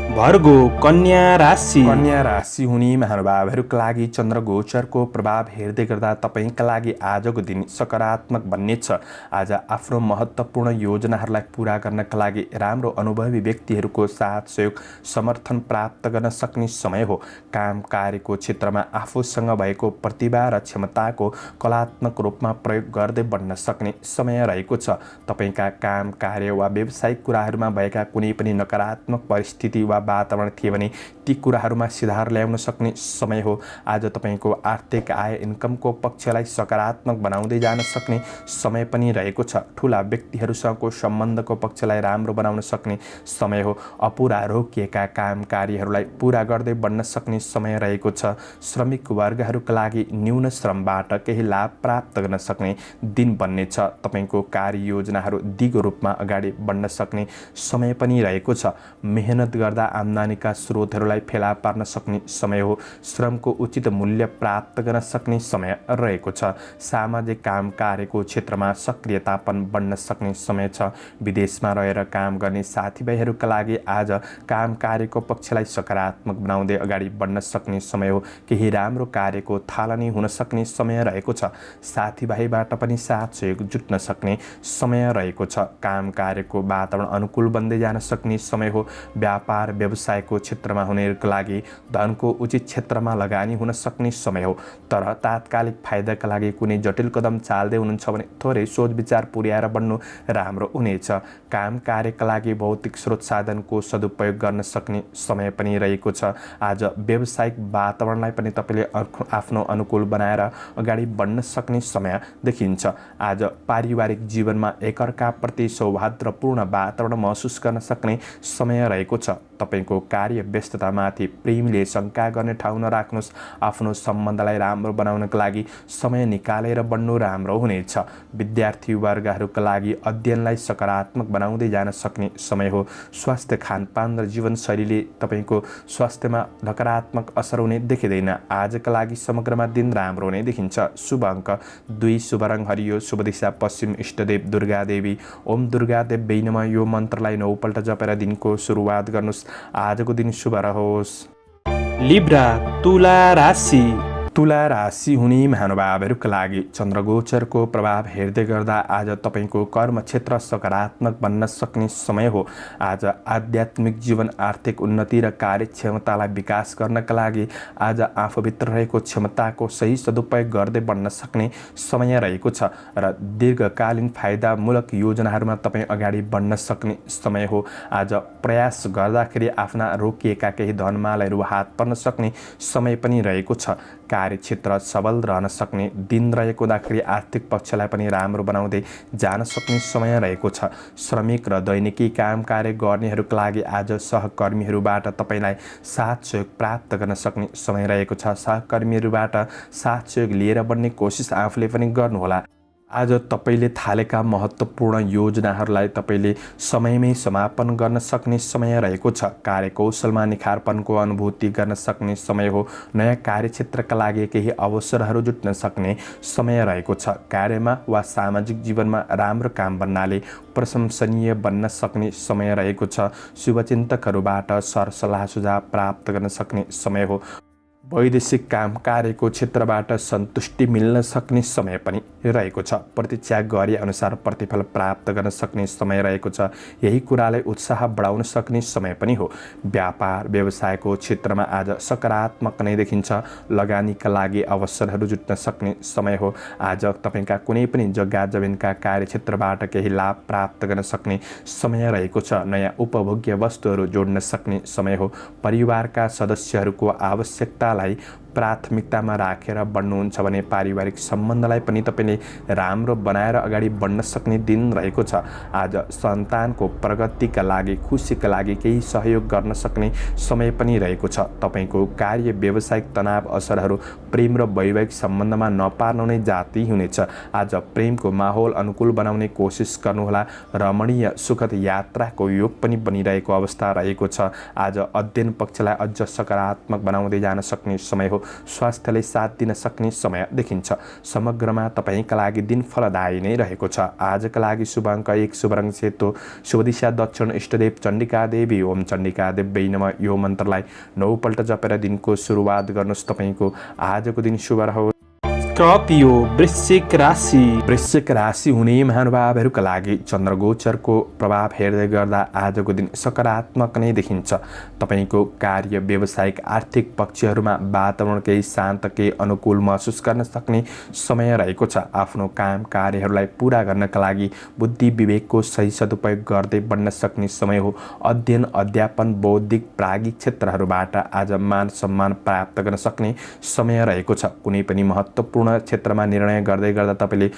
भर्गो कन्या राशि। कन्या राशि हुने महानुभावहरूका लागि चन्द्र गोचरको प्रभाव हेर्दै गर्दा तपाईँका लागि आजको दिन सकारात्मक बन्नेछ। आज आफ्नो महत्त्वपूर्ण योजनाहरूलाई पूरा गर्नका लागि राम्रो अनुभवी व्यक्तिहरूको साथ सहयोग समर्थन प्राप्त गर्न सक्ने समय हो। काम कार्यको क्षेत्रमा आफूसँग भएको प्रतिभा र क्षमताको कलात्मक रूपमा प्रयोग गर्दै बढ्न सक्ने समय रहेको छ। तपाईँका काम कार्य वा व्यावसायिक कुराहरूमा भएका कुनै पनि नकारात्मक परिस्थिति वा वातावरण थिए भने ती कुराहरूमा सुधार ल्याउन सक्ने समय हो। आज तपाईँको आर्थिक आय इन्कमको पक्षलाई सकारात्मक बनाउँदै जान सक्ने समय पनि रहेको छ। ठुला व्यक्तिहरूसँगको सम्बन्धको पक्षलाई राम्रो बनाउन सक्ने समय हो। अपुरा रोकिएका काम कार्यहरूलाई पूरा गर्दै बढ्न सक्ने समय रहेको छ। श्रमिक वर्गहरूका लागि न्यून श्रमबाट केही लाभ प्राप्त गर्न सक्ने दिन बन्नेछ। तपाईँको कार्य योजनाहरू दिगो रूपमा अगाडि बढ्न सक्ने समय पनि रहेको छ। मेहनत गर्दा आम्दानीका स्रोतहरूलाई फेला पार्न सक्ने समय हो। श्रमको उचित मूल्य प्राप्त गर्न सक्ने समय रहेको छ। सामाजिक काम कार्यको क्षेत्रमा सक्रियतापन बढ्न सक्ने समय छ। विदेशमा रहेर काम गर्ने साथीभाइहरूका लागि आज काम कार्यको पक्षलाई सकारात्मक बनाउँदै अगाडि बढ्न सक्ने समय हो। केही राम्रो कार्यको थालनी हुन सक्ने समय रहेको छ। साथीभाइबाट पनि साथ सहयोग जुट्न सक्ने समय रहेको छ। काम कार्यको वातावरण अनुकूल बन्दै जान सक्ने समय हो। व्यापार व्यवसायको क्षेत्रमा हुनेहरूका लागि धनको उचित क्षेत्रमा लगानी हुन सक्ने समय हो। तर तात्कालिक फाइदाका लागि कुनै जटिल कदम चाल्दै हुनुहुन्छ भने थोरै सोच विचार पुर्याएर बढ्नु राम्रो हुनेछ। काम कार्यका लागि भौतिक स्रोत साधनको सदुपयोग गर्न सक्ने समय पनि रहेको छ। आज व्यावसायिक वातावरणलाई पनि तपाईँले आफ्नो अनुकूल बनाएर अगाडि बढ्न सक्ने समय देखिन्छ। आज पारिवारिक जीवनमा एकअर्काप्रति सौहार्दपूर्ण वातावरण महसुस गर्न सक्ने समय रहेको छ। तपाईँको कार्य व्यस्ततामाथि प्रेमीले शङ्का गर्ने ठाउँ नराख्नुहोस्। आफ्नो सम्बन्धलाई राम्रो बनाउनका लागि समय निकालेर बढ्नु राम्रो हुनेछ। विद्यार्थी वर्गहरूका लागि अध्ययनलाई सकारात्मक बनाउँदै जान सक्ने समय हो। स्वास्थ्य, खानपान र जीवनशैलीले तपाईँको स्वास्थ्यमा नकारात्मक असर हुने देखिँदैन। आजका लागि समग्रमा दिन राम्रो हुने देखिन्छ। शुभ अङ्क 2, शुभ रङ हरियो, शुभ दिशा पश्चिम, इष्टदेव दुर्गा देवी। ओम दुर्गा देवी नमः यो मन्त्रलाई 9 पल्ट जपेर दिनको सुरुवात गर्नुहोस्। आजको दिन शुभ रहोस्। लिब्रा तुला राशि। तुला राशि हुने महानुभावहरूका लागि चन्द्रगोचरको प्रभाव हेर्दै गर्दा आज तपाईँको कर्म क्षेत्र सकारात्मक बन्न सक्ने समय हो। आज आध्यात्मिक जीवन, आर्थिक उन्नति र कार्यक्षमतालाई विकास गर्नका लागि आज आफूभित्र रहेको क्षमताको सही सदुपयोग गर्दै बढ्न सक्ने समय रहेको छ र दीर्घकालीन फाइदामूलक योजनाहरूमा तपाईँ अगाडि बढ्न सक्ने समय हो। आज प्रयास गर्दाखेरि आफ्ना रोकिएका केही धनमालहरू हात पर्न सक्ने समय पनि रहेको छ। कार्यक्षेत्र सबल रहन सक्ने दिन रहेको हुँदाखेरि आर्थिक पक्षलाई पनि राम्रो बनाउँदै जान सक्ने समय रहेको छ। श्रमिक र दैनिकी काम कार्य गर्नेहरूका लागि आज सहकर्मीहरूबाट तपाईँलाई साथ सहयोग प्राप्त गर्न सक्ने समय रहेको छ। सहकर्मीहरूबाट साथ सहयोग लिएर बढ्ने कोसिस आफूले पनि गर्नुहोला। आज तपाईँले थालेका महत्त्वपूर्ण योजनाहरूलाई तपाईँले समयमै समापन गर्न सक्ने समय रहेको छ। कार्यकौशलमा निखारपनको अनुभूति गर्न सक्ने समय हो। नयाँ कार्यक्षेत्रका लागि केही अवसरहरू जुट्न सक्ने समय रहेको छ। कार्यमा वा सामाजिक जीवनमा राम्रो काम बन्नाले प्रशंसनीय बन्न सक्ने समय रहेको छ। शुभचिन्तकहरूबाट सरसल्लाह सुझाव प्राप्त गर्न सक्ने समय हो। वैदेशिक काम कार्यको क्षेत्रबाट सन्तुष्टि मिल्न सक्ने समय पनि रहेको छ। प्रतीक्षा गरे अनुसार प्रतिफल प्राप्त गर्न सक्ने समय रहेको छ। यही कुराले उत्साह बढाउन सक्ने समय पनि हो। व्यापार व्यवसायको क्षेत्रमा आज सकारात्मक नै देखिन्छ। लगानीका लागि अवसरहरू जुट्न सक्ने समय हो। आज तपाईँका कुनै पनि जग्गा जमिनका कार्यक्षेत्रबाट केही लाभ प्राप्त गर्न सक्ने समय रहेको छ। नयाँ उपभोग्य वस्तुहरू जोड्न सक्ने समय हो। परिवारका सदस्यहरूको आवश्यकता प्राथमिकतामा राखेर बढ्नुहुन्छ भने पारिवारिक सम्बन्धलाई पनि तपाईँले राम्रो बनाएर अगाडि बढ्न सक्ने दिन रहेको छ। आज सन्तानको प्रगतिका लागि, खुसीका लागि केही सहयोग गर्न सक्ने समय पनि रहेको छ। तपाईँको कार्य व्यवसायिक तनाव असरहरू प्रेम र वैवाहिक सम्बन्धमा नपार्नु नै जाती हुनेछ। आज प्रेमको माहौल अनुकूल बनाउने कोसिस गर्नुहोला। रमणीय सुखद यात्राको योग पनि बनिरहेको अवस्था रहेको छ। आज अध्ययन पक्षलाई अझ सकारात्मक बनाउँदै जान सक्ने समय हो। स्वास्थ्यले साथ दिन सक्ने समय देखिन्छ। समग्रमा तपाईँका लागि दिन फलदायी नै रहेको छ। आजका लागि शुभ अङ्क 1, शुभ रङ सेतो, शुभ दिशा दक्षिण, इष्टदेव चण्डिका देवी। ओम चण्डिका देवी नमः यो मन्त्रलाई 9 पल्ट जपेर दिनको सुरुवात गर्नुहोस्। तपाईँको आजको दिन शुभ रहोस्। स्कर्पियो वृश्चिक राशि। वृश्चिक राशि हुने महानुभावहरूका लागि चन्द्रगोचरको प्रभाव हेर्दै गर्दा आजको दिन सकारात्मक नै देखिन्छ। तपाईँको कार्य व्यवसायिक आर्थिक पक्षहरूमा वातावरण केही शान्त, केही अनुकूल महसुस गर्न सक्ने समय रहेको छ। आफ्नो काम कार्यहरूलाई पुरा गर्नका लागि बुद्धि विवेकको सही सदुपयोग गर्दै बढ्न सक्ने समय हो। अध्ययन अध्यापन बौद्धिक प्राज्ञिक क्षेत्रहरूबाट आज मान सम्मान प्राप्त गर्न सक्ने समय रहेको छ। कुनै पनि महत्त्वपूर्ण क्षेत्रमा निर्णय गर्दै गर्दा तपाईँले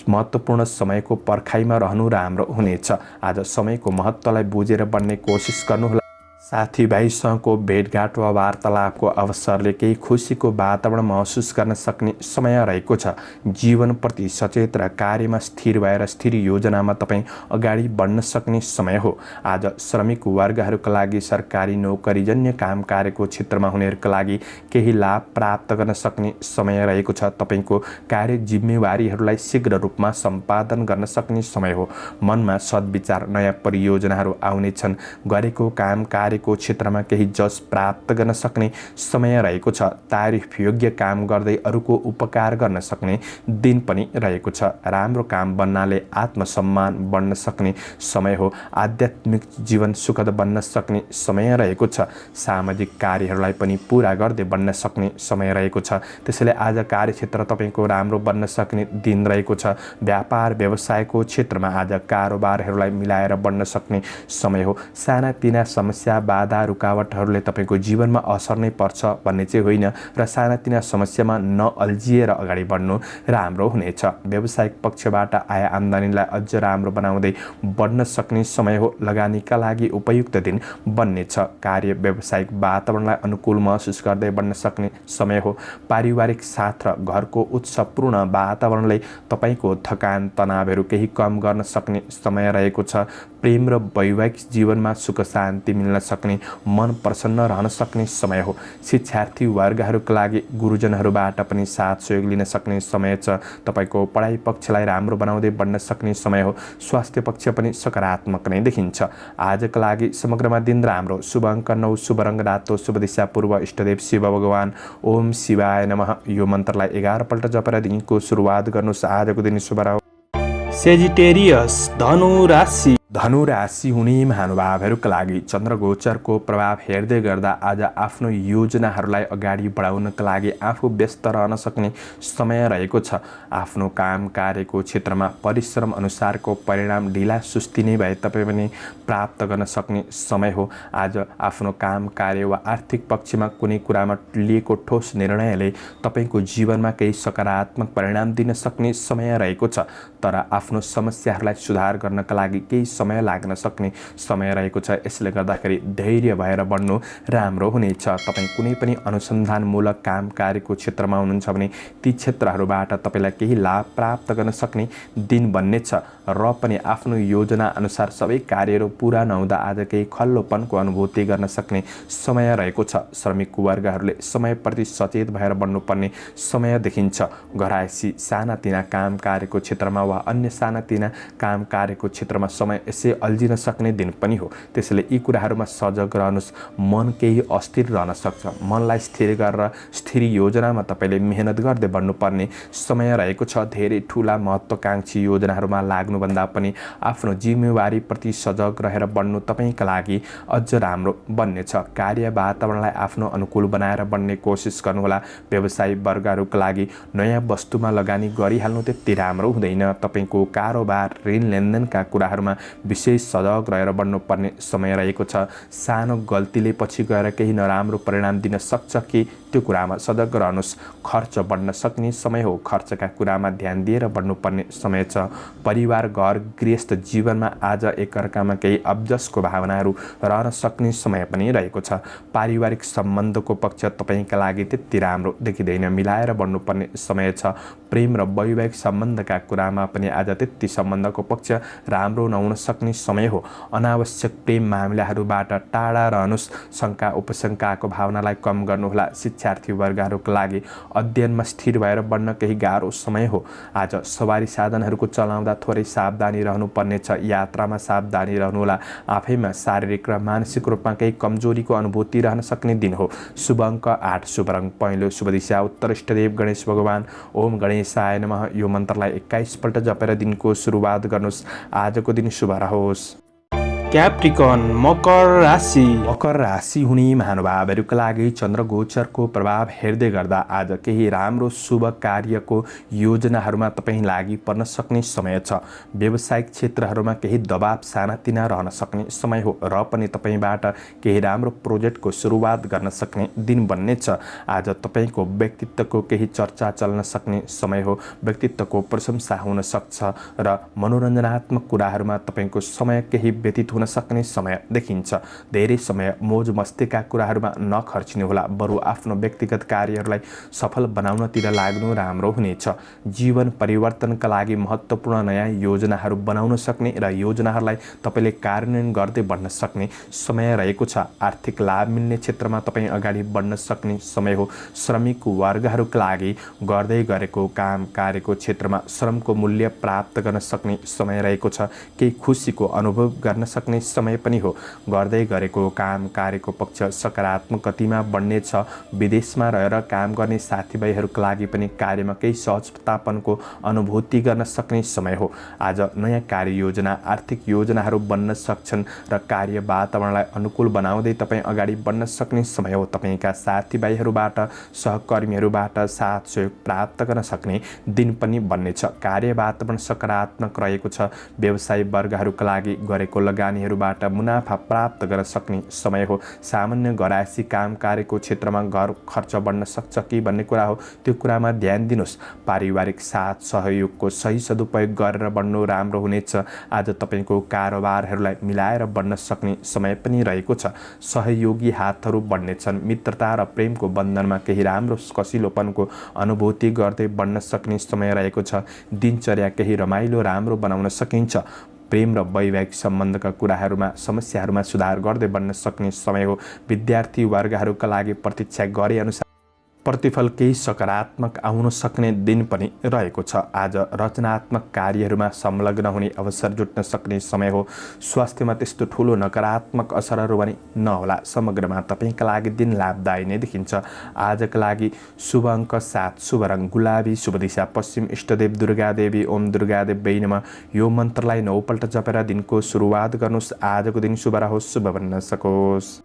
महत्त्वपूर्ण समयको पर्खाइमा रहनु राम्रो हुनेछ। आज समयको महत्त्वलाई बुझेर बढ्ने कोसिस गर्नुहोला। साथीभाइसँगको भेटघाट वा वार्तालापको अवसरले केही खुसीको वातावरण महसुस गर्न सक्ने समय रहेको छ। जीवनप्रति सचेत र कार्यमा स्थिर भएर स्थिर योजनामा तपाईँ अगाडि बढ्न सक्ने समय हो। आज श्रमिक वर्गहरूका लागि सरकारी नोकरीजन्य काम कार्यको क्षेत्रमा हुनेहरूका लागि केही लाभ प्राप्त गर्न सक्ने समय रहेको छ। तपाईँको कार्य जिम्मेवारीहरूलाई शीघ्र रूपमा सम्पादन गर्न सक्ने समय हो। मनमा सद्विचार, नयाँ परियोजनाहरू आउनेछन्। गरेको काम कार्य कार्यको क्षेत्रमा केही जस प्राप्त गर्न सक्ने समय रहेको छ। तारिफ योग्य काम गर्दै अरूको उपकार गर्न सक्ने दिन पनि रहेको छ। राम्रो काम बन्नाले आत्मसम्मान बढ्न सक्ने समय हो। आध्यात्मिक जीवन सुखद बन्न सक्ने समय रहेको छ। सामाजिक कार्यहरूलाई पनि पूरा गर्दै बन्न सक्ने समय रहेको छ। त्यसैले आज कार्यक्षेत्र तपाईँको राम्रो बन्न सक्ने दिन रहेको छ। व्यापार व्यवसायको क्षेत्रमा आज कारोबारहरूलाई मिलाएर बढ्न सक्ने समय हो। सानातिना समस्या बाधा रुकावटहरूले तपाईँको जीवनमा असर नै पर्छ भन्ने चाहिँ होइन र सानातिना समस्यामा नअल्झिएर अगाडि बढ्नु राम्रो हुनेछ। व्यावसायिक पक्षबाट आय आम्दानीलाई अझ राम्रो बनाउँदै बढ्न सक्ने समय हो। लगानीका लागि उपयुक्त दिन बन्नेछ। कार्य व्यावसायिक वातावरणलाई अनुकूल महसुस गर्दै बढ्न सक्ने समय हो। पारिवारिक साथ र घरको उत्सवपूर्ण वातावरणले तपाईँको थकान तनावहरू केही कम गर्न सक्ने समय रहेको छ। प्रेम र वैवाहिक जीवनमा सुख शान्ति मिल्न सक्ने, मन प्रसन्न रहन सक्ने समय हो। शिक्षार्थी वर्गहरूका लागि गुरुजनहरूबाट पनि साथ सहयोग लिन सक्ने समय छ। तपाईँको पढाइ पक्षलाई राम्रो बनाउँदै बढ्न सक्ने समय हो। स्वास्थ्य पक्ष पनि सकारात्मक नै देखिन्छ। आजका लागि समग्रमा दिन राम्रो। शुभ अङ्क 9, शुभ रङ रातो, शुभ दिशा पूर्व, इष्टदेव शिव भगवान। ओम शिवाय नमः। यो मन्त्रलाई 11 पल्ट जपेर दिनको सुरुवात गर्नुहोस्। आजको दिन शुभ रहोस्। सेजिटेरियस धनु राशि। धनु राशि हुने महानुभावहरूका लागि चन्द्रगोचरको प्रभाव हेर्दै गर्दा आज आफ्नो योजनाहरूलाई अगाडि बढाउनका लागि आफू व्यस्त रहन सक्ने समय रहेको छ। आफ्नो काम कार्यको क्षेत्रमा परिश्रम अनुसारको परिणाम ढिला सुस्ती नै भए तपाईँ पनि प्राप्त गर्न सक्ने समय हो। आज आफ्नो काम कार्य वा आर्थिक पक्षमा कुनै कुरामा लिएको ठोस निर्णयले तपाईँको जीवनमा केही सकारात्मक परिणाम दिन सक्ने समय रहेको छ। तर आफ्नो समस्याहरूलाई सुधार गर्नका लागि केही समय लाग्न सक्ने समय रहेको छ। यसले गर्दाखेरि धैर्य भएर बढ्नु राम्रो हुनेछ। तपाईँ कुनै पनि अनुसन्धानमूलक काम कार्यको क्षेत्रमा हुनुहुन्छ भने ती क्षेत्रहरूबाट तपाईँलाई केही लाभ प्राप्त गर्न सक्ने दिन बन्नेछ र पनि आफ्नो योजना अनुसार सबै कार्यहरू पुरा नहुँदा आज केही खल्लोपनको अनुभूति गर्न सक्ने समय रहेको छ। श्रमिक वर्गहरूले समयप्रति सचेत भएर बढ्नुपर्ने समय देखिन्छ। घरायसी सानातिना काम कार्यको क्षेत्रमा वा अन्य सानातिना काम कार्यको क्षेत्रमा समय यसै अल्झिन सक्ने दिन पनि हो। त्यसैले यी कुराहरूमा सजग रहनुहोस्। मन केही अस्थिर रहन सक्छ। मनलाई स्थिर गरेर स्थिर योजनामा तपाईँले मेहनत गर्दै बढ्नुपर्ने समय रहेको छ। धेरै ठुला महत्त्वकाङ्क्षी योजनाहरूमा लाग्नुभन्दा पनि आफ्नो जिम्मेवारीप्रति सजग रहेर बढ्नु तपाईँका लागि अझ राम्रो बन्नेछ। कार्य वातावरणलाई आफ्नो अनुकूल बनाएर बढ्ने कोसिस गर्नुहोला। व्यवसायी वर्गहरूका लागि नयाँ वस्तुमा लगानी गरिहाल्नु त्यति राम्रो हुँदैन। तपाईँको कारोबार ऋण लेनदेनका कुराहरूमा विशेष सजग रहेर बढ्नुपर्ने समय रहेको छ। सानो गल्तीले पछि गएर केही नराम्रो परिणाम दिन सक्छ कि त्यो कुरामा सजग रहनुहोस्। खर्च बढ्न सक्ने समय हो। खर्चका कुरामा ध्यान दिएर बढ्नुपर्ने समय छ। परिवार घर गृहस्थ जीवनमा आज एकअर्कामा केही अब्जसको भावनाहरू रहन सक्ने समय पनि रहेको छ। पारिवारिक सम्बन्धको पक्ष तपाईँका लागि त्यति राम्रो देखिँदैन। मिलाएर बढ्नुपर्ने समय छ। प्रेम र वैवाहिक सम्बन्धका कुरामा पनि आज त्यति सम्बन्धको पक्ष राम्रो नहुन सक्ने समय हो। अनावश्यक प्रेम मामिलाहरूबाट टाढा रहनुहोस्। शङ्का उपशङ्काको भावनालाई कम गर्नुहोला। शिक्षार्थी वर्गहरूका लागि अध्ययनमा स्थिर भएर बढ्न केही गाह्रो समय हो। आज सवारी साधनहरूको चलाउँदा थोरै सावधानी रहनुपर्ने छ। यात्रामा सावधानी रहनुहोला। आफैमा शारीरिक र मानसिक रूपमा केही कमजोरीको अनुभूति रहन सक्ने दिन हो। शुभ अङ्क 8, शुभ रङ पहेँलो, शुभ दिशा उत्तर, इष्टदेव गणेश भगवान। ओम गणेशाय नमः। यो मन्त्रलाई 21 पल्ट जपेर दिनको सुरुवात गर्नुहोस्। आजको दिन शुभ रहोस्। क्याप्रिकन मकर राशि। मकर राशि हुने महानुभावहरूका लागि चन्द्रगोचरको प्रभाव हेर्दै गर्दा आज केही राम्रो शुभ कार्यको योजनाहरूमा तपाईँ लागि पर्न सक्ने समय छ। व्यावसायिक क्षेत्रहरूमा केही दबाव सानातिना रहन सक्ने समय हो र पनि तपाईँबाट केही राम्रो प्रोजेक्टको सुरुवात गर्न सक्ने दिन बन्नेछ। आज तपाईँको व्यक्तित्वको केही चर्चा चल्न सक्ने समय हो। व्यक्तित्वको प्रशंसा हुन सक्छ र मनोरञ्जनात्मक कुराहरूमा तपाईँको समय केही व्यतीत हुन सक्ने समय देखिन्छ। धेरै समय मोज मस्तीका कुराहरूमा नखर्चिनुहोला। बरु आफ्नो व्यक्तिगत कार्यहरूलाई सफल बनाउनतिर लाग्नु राम्रो हुनेछ। जीवन परिवर्तनका लागि महत्त्वपूर्ण नयाँ योजनाहरू बनाउन सक्ने र योजनाहरूलाई तपाईँले कार्यान्वयन गर्दै बढ्न सक्ने समय रहेको छ। आर्थिक लाभ मिल्ने क्षेत्रमा तपाईँ अगाडि बढ्न सक्ने समय हो। श्रमिक वर्गहरूका लागि गर्दै गरेको काम कार्यको क्षेत्रमा श्रमको मूल्य प्राप्त गर्न सक्ने समय रहेको छ। केही खुसीको अनुभव गर्न सक्ने सक्ने समय पनि हो। गर्दै गरेको काम कार्यको पक्ष सकारात्मक गतिमा बढ्नेछ। विदेशमा रहेर काम गर्ने साथीभाइहरूका लागि पनि कार्यमा केही सहजतापनको अनुभूति गर्न सक्ने समय हो। आज नयाँ कार्ययोजना आर्थिक योजनाहरू बन्न सक्छन् र कार्य वातावरणलाई अनुकूल बनाउँदै तपाईँ अगाडि बढ्न सक्ने समय हो। तपाईँका साथीभाइहरूबाट सहकर्मीहरूबाट साथ सहयोग प्राप्त गर्न सक्ने दिन पनि बन्नेछ। कार्य वातावरण सकारात्मक रहेको छ। व्यवसाय वर्गहरूका लागि गरेको लगानीहरूबाट मुनाफा प्राप्त गर्न सक्ने समय हो। सामान्य घरायसी काम कार्यको क्षेत्रमा घर खर्च बढ्न सक्छ कि भन्ने कुरा हो, त्यो कुरामा ध्यान दिनुहोस्। पारिवारिक साथ सहयोगको सही सदुपयोग गरेर बढ्नु राम्रो हुनेछ। आज तपाईँको कारोबारहरूलाई मिलाएर बढ्न सक्ने समय पनि रहेको छ। सहयोगी हातहरू बढ्नेछन्। मित्रता र प्रेमको बन्धनमा केही राम्रो कसिलोपनको अनुभूति गर्दै बढ्न सक्ने समय रहेको छ। दिनचर्या केही रमाइलो राम्रो बनाउन सकिन्छ। प्रेम र वैवाहिक सम्बन्धका कुराहरूमा समस्याहरूमा सुधार गर्दै बढ्न सक्ने समय हो। विद्यार्थी वर्गहरूका लागि प्रतीक्षा गरे अनुसार प्रतिफल केही सकारात्मक आउन सक्ने दिन पनि रहेको छ। आज रचनात्मक कार्यहरूमा संलग्न हुने अवसर जुट्न सक्ने समय हो। स्वास्थ्यमा त्यस्तो ठुलो नकारात्मक असरहरू पनि नहोला। समग्रमा तपाईँका लागि दिन लाभदायी नै देखिन्छ। आजका लागि शुभ अङ्क 7, शुभ रङ गुलाबी, शुभ दिशा पश्चिम, इष्टदेव दुर्गादेवी ओम दुर्गादेवी नमः। यो मन्त्रलाई 9 पल्ट जपेर दिनको सुरुवात गर्नुहोस्। आजको दिन शुभ रहोस्, शुभ बन्न सकोस्।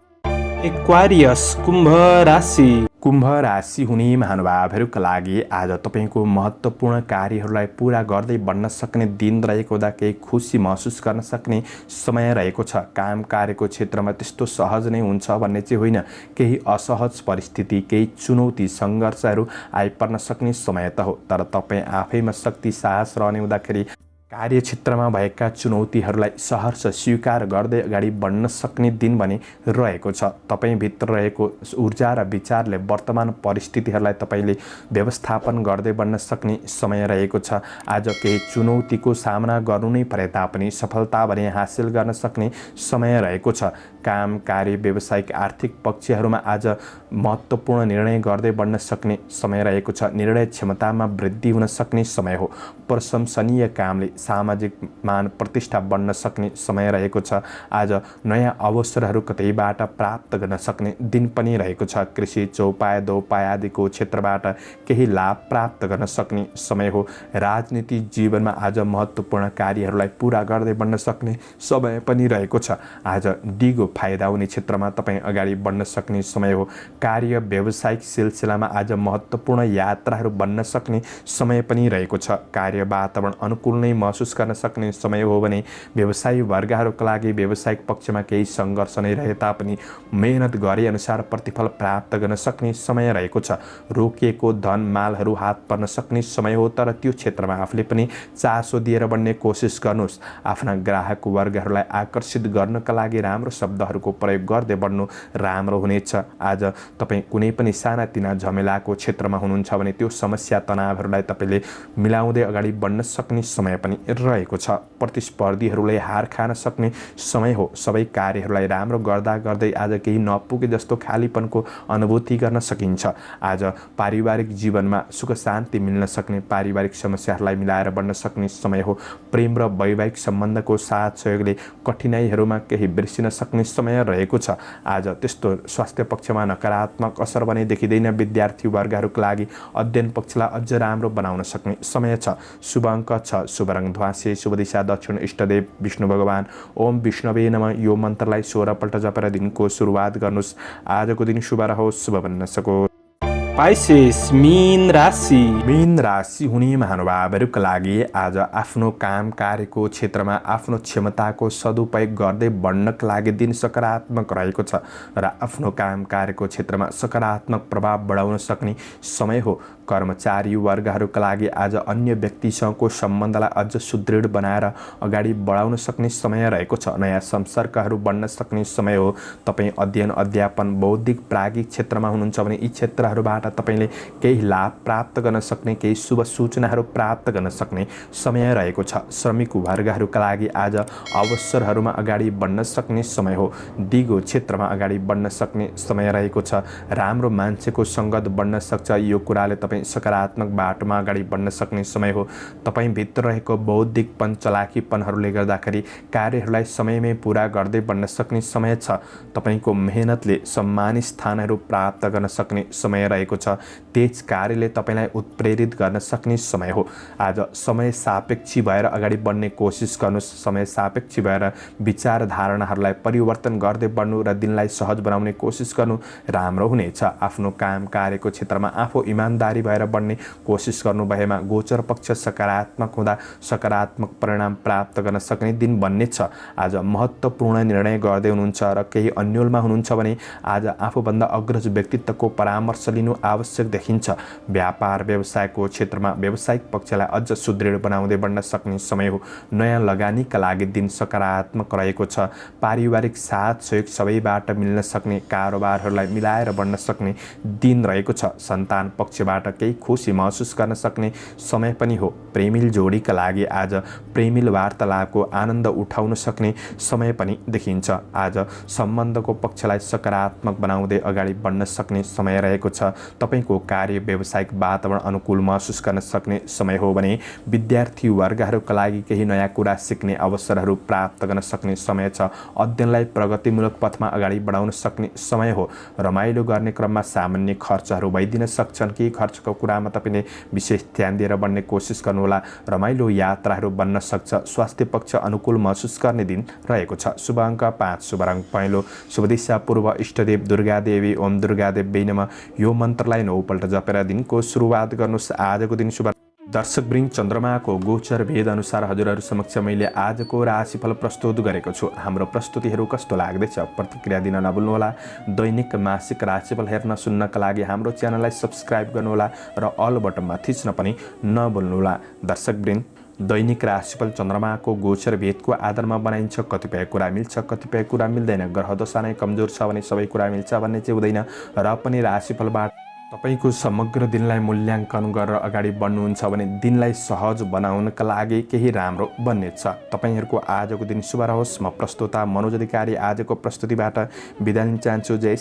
एक्वारियस कुम्भ राशि। कुम्भ राशि हुने महानुभावहरूका लागि आज तपाईँको महत्त्वपूर्ण कार्यहरूलाई पुरा गर्दै बढ्न सक्ने दिन रहेको हुँदा केही खुसी महसुस गर्न सक्ने समय रहेको छ। काम कार्यको क्षेत्रमा त्यस्तो सहज नै हुन्छ भन्ने चाहिँ होइन। केही असहज परिस्थिति, केही चुनौती सङ्घर्षहरू आइपर्न सक्ने समय त हो, तर तपाईँ आफैमा शक्ति साहस रहने हुँदाखेरि कार्यक्षेत्रमा भएका चुनौतीहरूलाई सहर्ष स्वीकार गर्दै अगाडि बढ्न सक्ने दिन भने रहेको छ। तपाईँभित्र रहेको ऊर्जा र विचारले वर्तमान परिस्थितिहरूलाई तपाईँले व्यवस्थापन गर्दै बढ्न सक्ने समय रहेको छ। आज केही चुनौतीको सामना गर्नु नै परे तापनि सफलता भने हासिल गर्न सक्ने समय रहेको छ। काम कार्य व्यावसायिक आर्थिक पक्षहरूमा आज महत्त्वपूर्ण निर्णय गर्दै बढ्न सक्ने समय रहेको छ। निर्णय क्षमतामा वृद्धि हुन सक्ने समय हो। प्रशंसनीय कामले सामाजिक मान प्रतिष्ठा बढ्न सक्ने समय रहेको छ। आज नयाँ अवसरहरू कतैबाट प्राप्त गर्न सक्ने दिन पनि रहेको छ। कृषि चौपाया दोपाया आदिको क्षेत्रबाट केही लाभ प्राप्त गर्न सक्ने समय हो। राजनीति जीवनमा आज महत्त्वपूर्ण कार्यहरूलाई पुरा गर्दै बढ्न सक्ने समय पनि रहेको छ। आज दिगो फाइदा हुने क्षेत्रमा तपाईँ अगाडि बढ्न सक्ने समय हो। कार्य व्यावसायिक सिलसिलामा आज महत्त्वपूर्ण यात्राहरू बन्न सक्ने समय पनि रहेको छ। कार्य वातावरण अनुकूल नै महसुस गर्न सक्ने समय हो भने व्यवसायी वर्गहरूका लागि व्यावसायिक पक्षमा केही सङ्घर्ष नै रहे तापनि मेहनत गरे अनुसार प्रतिफल प्राप्त गर्न सक्ने समय रहेको छ। रोकिएको धन मालहरू हात पर्न सक्ने समय हो, तर त्यो क्षेत्रमा आफूले पनि चासो दिएर बढ्ने कोसिस गर्नुहोस्। आफ्ना ग्राहक वर्गहरूलाई आकर्षित गर्नका लागि राम्रो शब्दहरूको प्रयोग गर्दै बढ्नु राम्रो हुनेछ। आज तपाईँ कुनै पनि सानातिना झमेलाको क्षेत्रमा हुनुहुन्छ भने त्यो समस्या तनावहरूलाई तपाईँले मिलाउँदै अगाडि बढ्न सक्ने समय पनि रहेको छ। प्रतिस्पर्धीहरूले हार खान सक्ने समय हो। सबै कार्यहरूलाई राम्रो गर्दा गर्दै आज केही नपुगे जस्तो खालीपनको अनुभूति गर्न सकिन्छ। आज पारिवारिक जीवनमा सुख शान्ति मिल्न सक्ने, पारिवारिक समस्याहरूलाई मिलाएर बढ्न सक्ने समय हो। प्रेम र वैवाहिक सम्बन्धको साथ सहयोगले कठिनाइहरूमा केही बिर्सिन सक्ने समय रहेको छ। आज त्यस्तो स्वास्थ्य पक्षमा नकारात्मक असर भने देखिँदैन। विद्यार्थी वर्गहरूका लागि अध्ययन पक्षलाई अझ राम्रो बनाउन सक्ने समय छ। शुभ अङ्क 6, शुभ रङ ध्वाँसे, शुभ दिशा दक्षिण, इष्टदेव विष्णु भगवान ओम विष्णवे नमः। यो मन्त्रलाई 16 पल्ट जपेर दिनको सुरुवात गर्नुहोस्। आजको दिन शुभ रहोस्, शुभ बन्न सकोस्। पाइसेस मीन राशि। मीन राशि हुने महानुभावहरूका लागि आज आफ्नो काम कार्यको क्षेत्रमा आफ्नो क्षमताको सदुपयोग गर्दै बढ्नका लागि दिन सकारात्मक रहेको छ र आफ्नो काम कार्यको क्षेत्रमा सकारात्मक प्रभाव बढाउन सक्ने समय हो। कर्मचारी वर्गहरूका लागि आज अन्य व्यक्तिसँगको सम्बन्धलाई अझ सुदृढ बनाएर अगाडि बढाउन सक्ने समय रहेको छ। नयाँ सम्पर्कहरू बढ्न सक्ने समय हो। तपाईँ अध्ययन अध्यापन बौद्धिक प्राज्ञिक क्षेत्रमा हुनुहुन्छ भने यी क्षेत्रहरूबाट तपाईले केही लाभ प्राप्त गर्न सक्ने, केही शुभ सूचनाहरू प्राप्त गर्न सक्ने समय रहेको छ। श्रमिक वर्गहरूका लागि आज अवसरहरूमा अगाडि बढ्न सक्ने समय हो। दिगो क्षेत्रमा अगाडि बढ्न सक्ने समय रहेको छ। राम्रो मान्छेको सङ्गत बढ्न सक्छ। यो कुराले तपाईँ सकारात्मक बाटोमा अगाडि बढ्न सक्ने समय हो। तपाईँभित्र रहेको बौद्धिकपन चलाकीपनहरूले गर्दाखेरि कार्यहरूलाई समयमै पुरा गर्दै बढ्न सक्ने समय छ। तपाईँको मेहनतले सम्मानित स्थानहरू प्राप्त गर्न सक्ने समय रहेको छ। तेज कार्यले तपाईँलाई उत्प्रेरित गर्न सक्ने समय हो। आज समय सापेक्षी भएर अगाडि बढ्ने कोसिस गर्नुहोस्। समय सापेक्षी भएर विचार धारणाहरूलाई परिवर्तन गर्दै बढ्नु र दिनलाई सहज बनाउने कोसिस गर्नु राम्रो हुनेछ। आफ्नो काम कार्यको क्षेत्रमा आफू इमान्दारी भएर बढ्ने कोसिस गर्नु भएमा गोचर पक्ष सकारात्मक हुँदा सकारात्मक परिणाम प्राप्त गर्न सक्ने दिन बन्नेछ। आज महत्त्वपूर्ण निर्णय गर्दै हुनुहुन्छ र केही अन्योलमा हुनुहुन्छ भने आज आफूभन्दा अग्रज व्यक्तित्वको परामर्श लिनु आवश्यक देखिन्छ। व्यापार व्यवसायको क्षेत्रमा व्यावसायिक पक्षलाई अझ सुदृढ बनाउँदै बढ्न सक्ने समय हो। नयाँ लगानीका लागि दिन सकारात्मक रहेको छ। पारिवारिक साथ सहयोग सबैबाट मिल्न सक्ने, कारोबारहरूलाई मिलाएर बढ्न सक्ने दिन रहेको छ। सन्तान पक्षबाट केही खुसी महसुस गर्न सक्ने समय पनि हो। प्रेमिल जोडीका लागि आज प्रेमिल वार्तालापको आनन्द उठाउन सक्ने समय पनि देखिन्छ। आज सम्बन्धको पक्षलाई सकारात्मक बनाउँदै अगाडि बढ्न सक्ने समय रहेको छ। तपाईँको कार्य व्यावसायिक वातावरण अनुकूल महसुस गर्न सक्ने समय हो भने विद्यार्थी वर्गहरूका लागि केही नयाँ कुरा सिक्ने अवसरहरू प्राप्त गर्न सक्ने समय छ। अध्ययनलाई प्रगतिमूलक पथमा अगाडि बढाउन सक्ने समय हो। रमाइलो गर्ने क्रममा सामान्य खर्चहरू भइदिन सक्छन्। केही खर्चको कुरामा तपाईँले विशेष ध्यान दिएर बढ्ने कोसिस गर्नुहोला। रमाइलो यात्राहरू बन्न सक्छ। स्वास्थ्य पक्ष अनुकूल महसुस गर्ने दिन रहेको छ। शुभ अङ्क 5, शुभ रङ पहेँलो, शुभ दिशा पूर्व, इष्टदेव दुर्गा देवी, ओम दुर्गा देवी नमः। यो मन्त्रलाई 9 पल्ट जपेर दिनको सुरुवात गर्नुहोस्। आजको दिन शुभ। दर्शकवृन्द, चन्द्रमाको गोचर भेद अनुसार हजुरहरू समक्ष मैले आजको राशिफल प्रस्तुत गरेको छु। हाम्रो प्रस्तुतिहरू कस्तो लाग्दैछ प्रतिक्रिया दिन नभुल्नुहोला। दैनिक मासिक राशिफल हेर्न सुन्नका लागि हाम्रो च्यानललाई सब्सक्राइब गर्नुहोला र अल बटनमा थिच्न पनि नभुल्नुहोला। दर्शकवृन्द, दैनिक राशिफल चन्द्रमाको गोचर भेदको आधारमा बनाइन्छ। कतिपय कुरा मिल्छ, कतिपय कुरा मिल्दैन। ग्रह दशा नै कमजोर छ भने सबै कुरा मिल्छ भन्ने चाहिँ हुँदैन। र पनि राशिफलबाट तपाईको समग्र दिनलाई मूल्याङ्कन गरेर अगाडि बढ्नुहुन्छ भने दिनलाई सहज बनाउनका लागि केही राम्रो बन्नेछ। तपाईहरूको आजको दिन शुभ रहोस्। म प्रस्तुता मनोज अधिकारी आजको प्रस्तुतिबाट बिदा लिन चाहन्छु। जय